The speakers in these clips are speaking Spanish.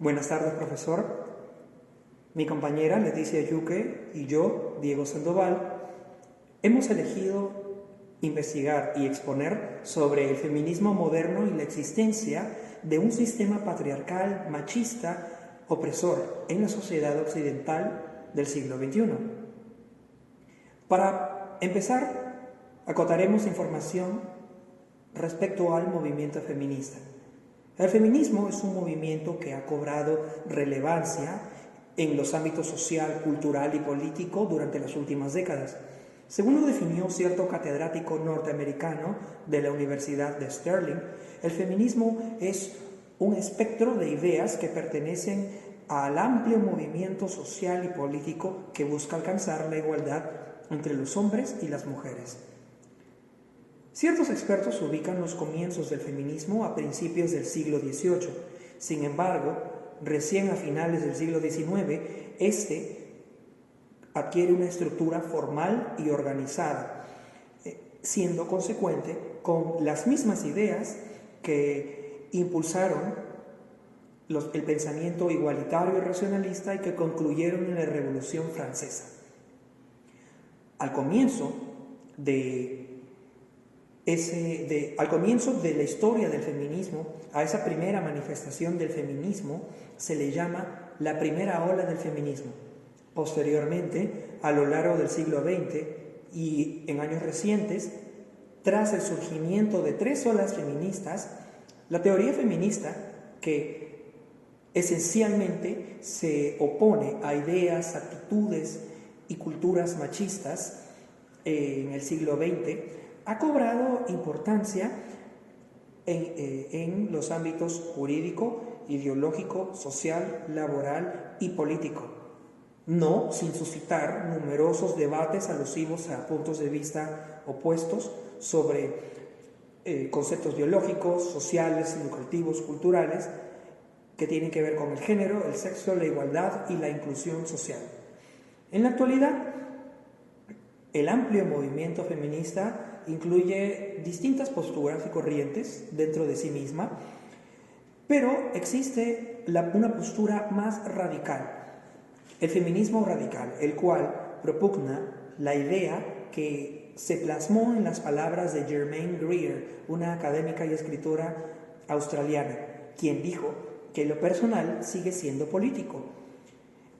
Buenas tardes, profesor. Mi compañera Leticia Yuque y yo, Diego Sandoval, hemos elegido investigar y exponer sobre el feminismo moderno y la existencia de un sistema patriarcal, machista, opresor en la sociedad occidental del siglo XXI. Para empezar, acotaremos información respecto al movimiento feminista. El feminismo es un movimiento que ha cobrado relevancia en los ámbitos social, cultural y político durante las últimas décadas. Según lo definió cierto catedrático norteamericano de la Universidad de Sterling, el feminismo es un espectro de ideas que pertenecen al amplio movimiento social y político que busca alcanzar la igualdad entre los hombres y las mujeres. Ciertos expertos ubican los comienzos del feminismo a principios del siglo XVIII. Sin embargo, recién a finales del siglo XIX, este adquiere una estructura formal y organizada, siendo consecuente con las mismas ideas que impulsaron el pensamiento igualitario y racionalista y que concluyeron en la Revolución Francesa. Al comienzo de la historia del feminismo, a esa primera manifestación del feminismo se le llama la primera ola del feminismo. Posteriormente, a lo largo del siglo XX y en años recientes, tras el surgimiento de tres olas feministas, la teoría feminista, que esencialmente se opone a ideas, actitudes y culturas machistas en el siglo XX, ha cobrado importancia en los ámbitos jurídico, ideológico, social, laboral y político, no sin suscitar numerosos debates alusivos a puntos de vista opuestos sobre conceptos biológicos, sociales, educativos, culturales, que tienen que ver con el género, el sexo, la igualdad y la inclusión social. En la actualidad, el amplio movimiento feminista incluye distintas posturas y corrientes dentro de sí misma, pero existe una postura más radical, el feminismo radical, el cual propugna la idea que se plasmó en las palabras de Germaine Greer, una académica y escritora australiana, quien dijo que lo personal sigue siendo político.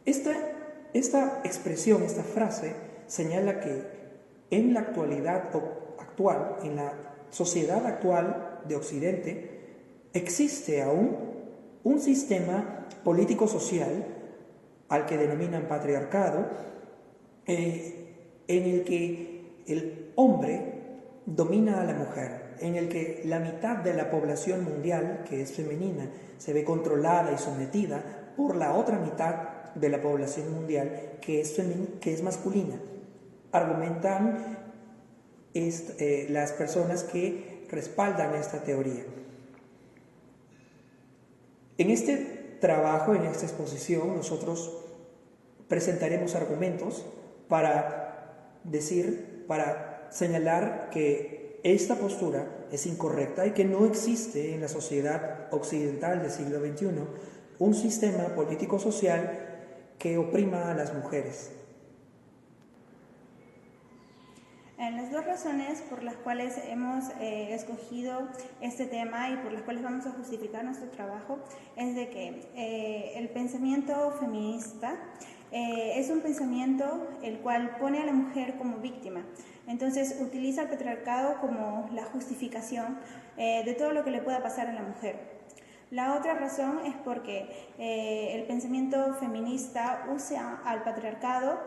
Esta expresión, esta frase, señala que en la actualidad actual, en la sociedad actual de Occidente, existe aún un sistema político-social al que denominan patriarcado, en el que el hombre domina a la mujer, en el que la mitad de la población mundial, que es femenina, se ve controlada y sometida por la otra mitad de la población mundial, que es masculina. Argumentan las personas que respaldan esta teoría. En este trabajo, en esta exposición, nosotros presentaremos argumentos para señalar que esta postura es incorrecta y que no existe en la sociedad occidental del siglo XXI un sistema político-social que oprima a las mujeres. Las dos razones por las cuales hemos escogido este tema y por las cuales vamos a justificar nuestro trabajo es de que el pensamiento feminista es un pensamiento el cual pone a la mujer como víctima. Entonces utiliza el patriarcado como la justificación de todo lo que le pueda pasar a la mujer. La otra razón es porque el pensamiento feminista usa al patriarcado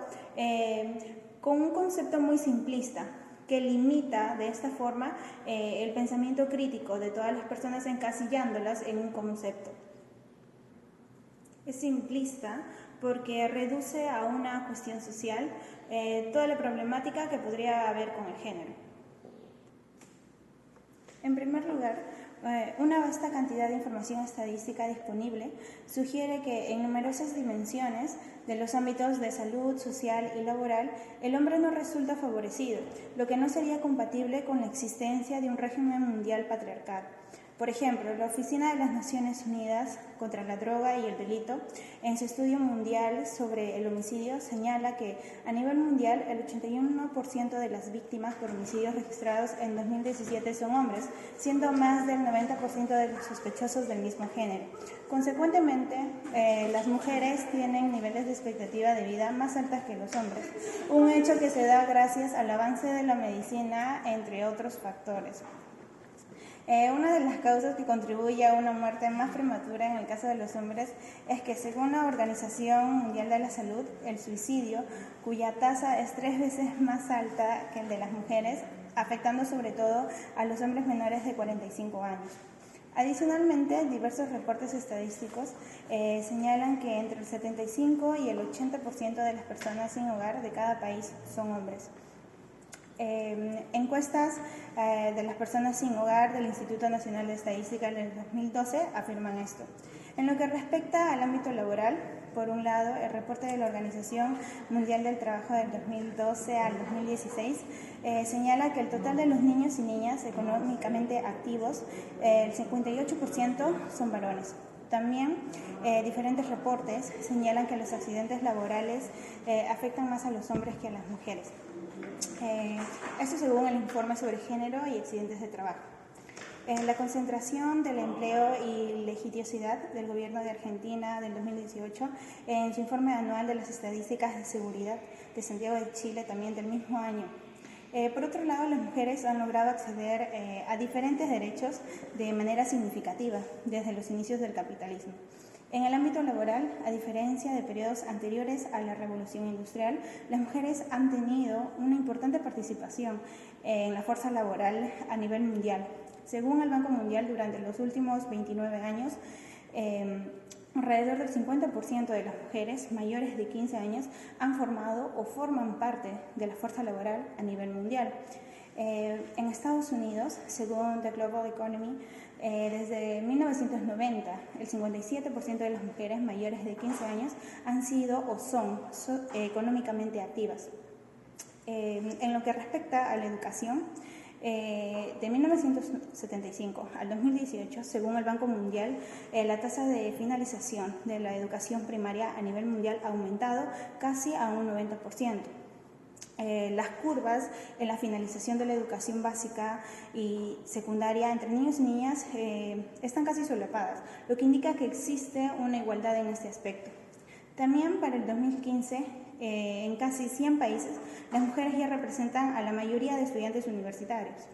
con un concepto muy simplista que limita de esta forma el pensamiento crítico de todas las personas encasillándolas en un concepto. Es simplista porque reduce a una cuestión social toda la problemática que podría haber con el género. En primer lugar, una vasta cantidad de información estadística disponible sugiere que en numerosas dimensiones de los ámbitos de salud, social y laboral, el hombre no resulta favorecido, lo que no sería compatible con la existencia de un régimen mundial patriarcal. Por ejemplo, la Oficina de las Naciones Unidas contra la Droga y el Delito, en su estudio mundial sobre el homicidio, señala que a nivel mundial el 81% de las víctimas por homicidios registrados en 2017 son hombres, siendo más del 90% de los sospechosos del mismo género. Consecuentemente, las mujeres tienen niveles de expectativa de vida más altas que los hombres, un hecho que se da gracias al avance de la medicina, entre otros factores. Una de las causas que contribuye a una muerte más prematura en el caso de los hombres es que, según la Organización Mundial de la Salud, el suicidio, cuya tasa es 3 veces más alta que el de las mujeres, afectando sobre todo a los hombres menores de 45 años. Adicionalmente, diversos reportes estadísticos señalan que entre el 75 y el 80% de las personas sin hogar de cada país son hombres. Encuestas de las personas sin hogar del Instituto Nacional de Estadística del 2012 afirman esto. En lo que respecta al ámbito laboral, por un lado, el reporte de la Organización Mundial del Trabajo del 2012 al 2016 señala que el total de los niños y niñas económicamente activos, el 58% son varones. También diferentes reportes señalan que los accidentes laborales afectan más a los hombres que a las mujeres. Esto según el informe sobre género y accidentes de trabajo. La concentración del empleo y litigiosidad del Gobierno de Argentina del 2018, en su informe anual de las estadísticas de seguridad de Santiago de Chile también del mismo año. Por otro lado, las mujeres han logrado acceder a diferentes derechos de manera significativa desde los inicios del capitalismo. En el ámbito laboral, a diferencia de periodos anteriores a la Revolución Industrial, las mujeres han tenido una importante participación en la fuerza laboral a nivel mundial. Según el Banco Mundial, durante los últimos 29 años, alrededor del 50% de las mujeres mayores de 15 años han formado o forman parte de la fuerza laboral a nivel mundial. En Estados Unidos, según The Global Economy, desde 1990, el 57% de las mujeres mayores de 15 años han sido o son económicamente activas. En lo que respecta a la educación, de 1975 al 2018, según el Banco Mundial, la tasa de finalización de la educación primaria a nivel mundial ha aumentado casi a un 90%. Las curvas en la finalización de la educación básica y secundaria entre niños y niñas están casi solapadas, lo que indica que existe una igualdad en este aspecto. También para el 2015, en casi 100 países, las mujeres ya representan a la mayoría de estudiantes universitarios.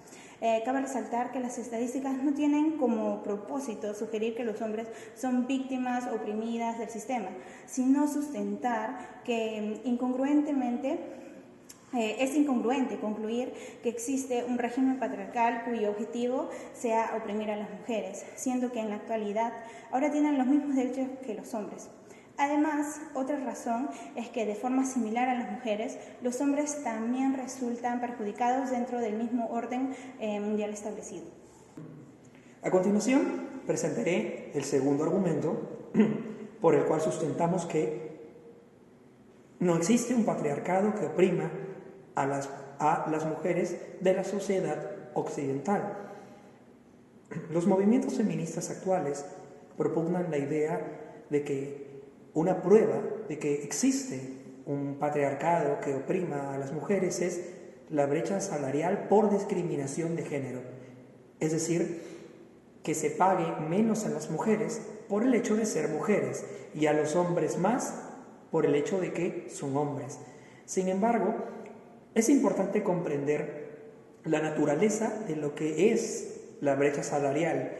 Cabe resaltar que las estadísticas no tienen como propósito sugerir que los hombres son víctimas oprimidas del sistema, sino sustentar que es incongruente concluir que existe un régimen patriarcal cuyo objetivo sea oprimir a las mujeres, siendo que en la actualidad ahora tienen los mismos derechos que los hombres. Además, otra razón es que de forma similar a las mujeres, los hombres también resultan perjudicados dentro del mismo orden mundial establecido. A continuación, presentaré el segundo argumento por el cual sustentamos que no existe un patriarcado que oprima a las mujeres de la sociedad occidental. Los movimientos feministas actuales propugnan la idea de que una prueba de que existe un patriarcado que oprima a las mujeres es la brecha salarial por discriminación de género. Es decir, que se pague menos a las mujeres por el hecho de ser mujeres y a los hombres más por el hecho de que son hombres. Sin embargo, es importante comprender la naturaleza de lo que es la brecha salarial,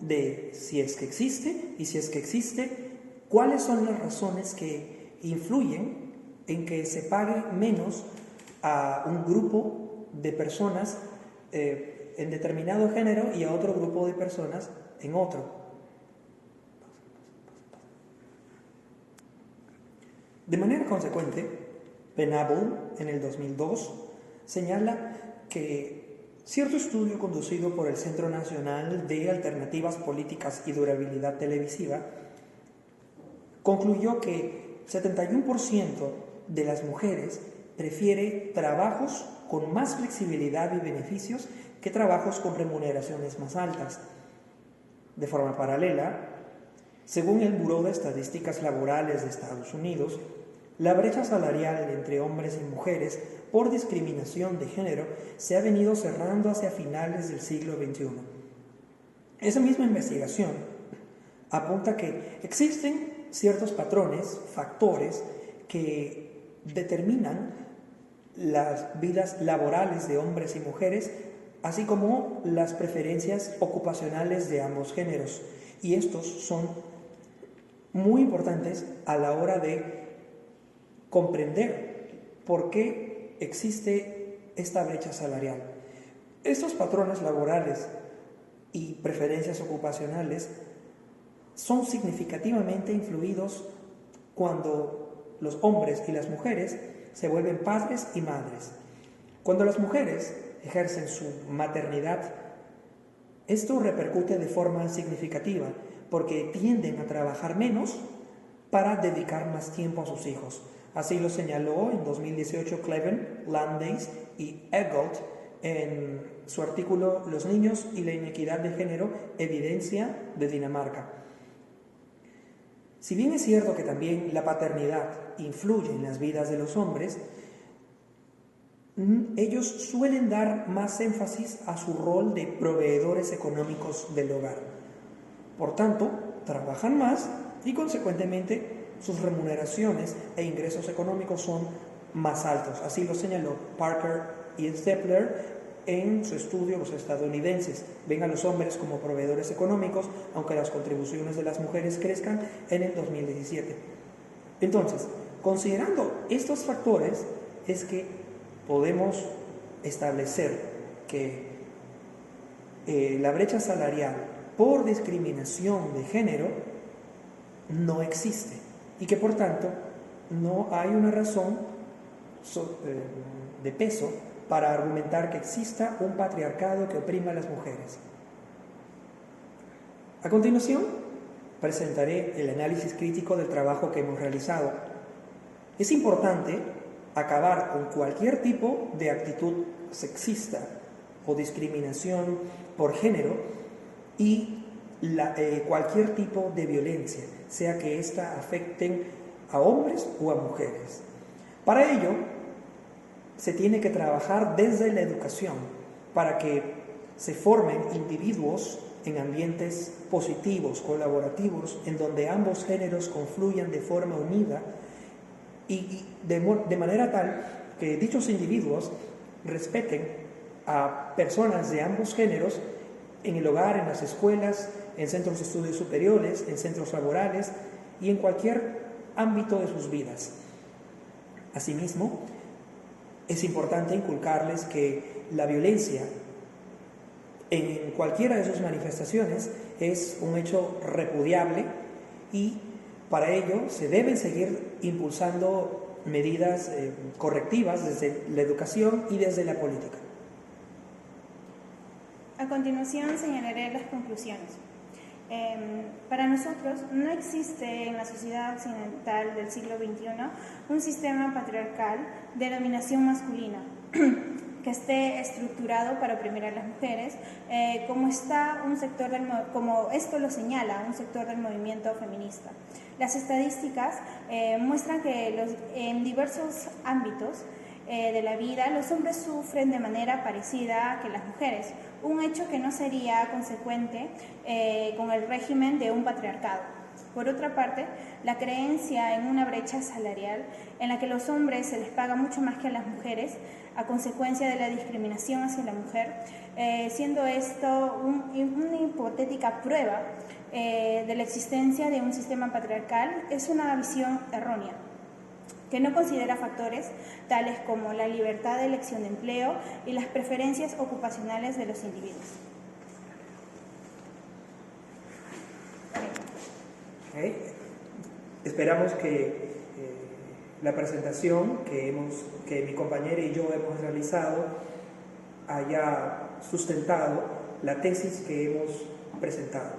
de si es que existe y si es que existe, cuáles son las razones que influyen en que se pague menos a un grupo de personas en determinado género y a otro grupo de personas en otro. De manera consecuente, Venable, en el 2002, señala que cierto estudio conducido por el Centro Nacional de Alternativas Políticas y Durabilidad Televisiva concluyó que 71% de las mujeres prefiere trabajos con más flexibilidad y beneficios que trabajos con remuneraciones más altas. De forma paralela, según el Buró de Estadísticas Laborales de Estados Unidos, la brecha salarial entre hombres y mujeres por discriminación de género se ha venido cerrando hacia finales del siglo XXI. Esa misma investigación apunta que existen ciertos patrones, factores que determinan las vidas laborales de hombres y mujeres, así como las preferencias ocupacionales de ambos géneros. Y estos son muy importantes a la hora de comprender por qué existe esta brecha salarial. Estos patrones laborales y preferencias ocupacionales son significativamente influidos cuando los hombres y las mujeres se vuelven padres y madres. Cuando las mujeres ejercen su maternidad, esto repercute de forma significativa porque tienden a trabajar menos para dedicar más tiempo a sus hijos. Así lo señaló en 2018 Cleven, Landais y Eggold en su artículo Los niños y la inequidad de género, evidencia de Dinamarca. Si bien es cierto que también la paternidad influye en las vidas de los hombres, ellos suelen dar más énfasis a su rol de proveedores económicos del hogar. Por tanto, trabajan más y consecuentemente sus remuneraciones e ingresos económicos son más altos. Así lo señaló Parker y Stepler en su estudio Los estadounidenses. Ven a los hombres como proveedores económicos, aunque las contribuciones de las mujeres crezcan en el 2017. Entonces, considerando estos factores, es que podemos establecer que la brecha salarial por discriminación de género no existe y que por tanto no hay una razón de peso para argumentar que exista un patriarcado que oprima a las mujeres. A continuación, presentaré el análisis crítico del trabajo que hemos realizado. Es importante acabar con cualquier tipo de actitud sexista o discriminación por género y cualquier tipo de violencia, sea que ésta afecten a hombres o a mujeres. Para ello, se tiene que trabajar desde la educación para que se formen individuos en ambientes positivos, colaborativos, en donde ambos géneros confluyan de forma unida y de manera tal que dichos individuos respeten a personas de ambos géneros en el hogar, en las escuelas, en centros de estudios superiores, en centros laborales y en cualquier ámbito de sus vidas. Asimismo, es importante inculcarles que la violencia en cualquiera de sus manifestaciones es un hecho repudiable y para ello se deben seguir impulsando medidas correctivas desde la educación y desde la política. A continuación señalaré las conclusiones. Para nosotros no existe en la sociedad occidental del siglo XXI un sistema patriarcal de dominación masculina que esté estructurado para oprimir a las mujeres, como esto lo señala un sector del movimiento feminista. Las estadísticas muestran que en diversos ámbitos de la vida, los hombres sufren de manera parecida que las mujeres, un hecho que no sería consecuente con el régimen de un patriarcado. Por otra parte, la creencia en una brecha salarial en la que los hombres se les paga mucho más que a las mujeres a consecuencia de la discriminación hacia la mujer, siendo esto una hipotética prueba de la existencia de un sistema patriarcal, es una visión errónea que no considera factores tales como la libertad de elección de empleo y las preferencias ocupacionales de los individuos. Okay. Esperamos que la presentación que mi compañera y yo hemos realizado haya sustentado la tesis que hemos presentado.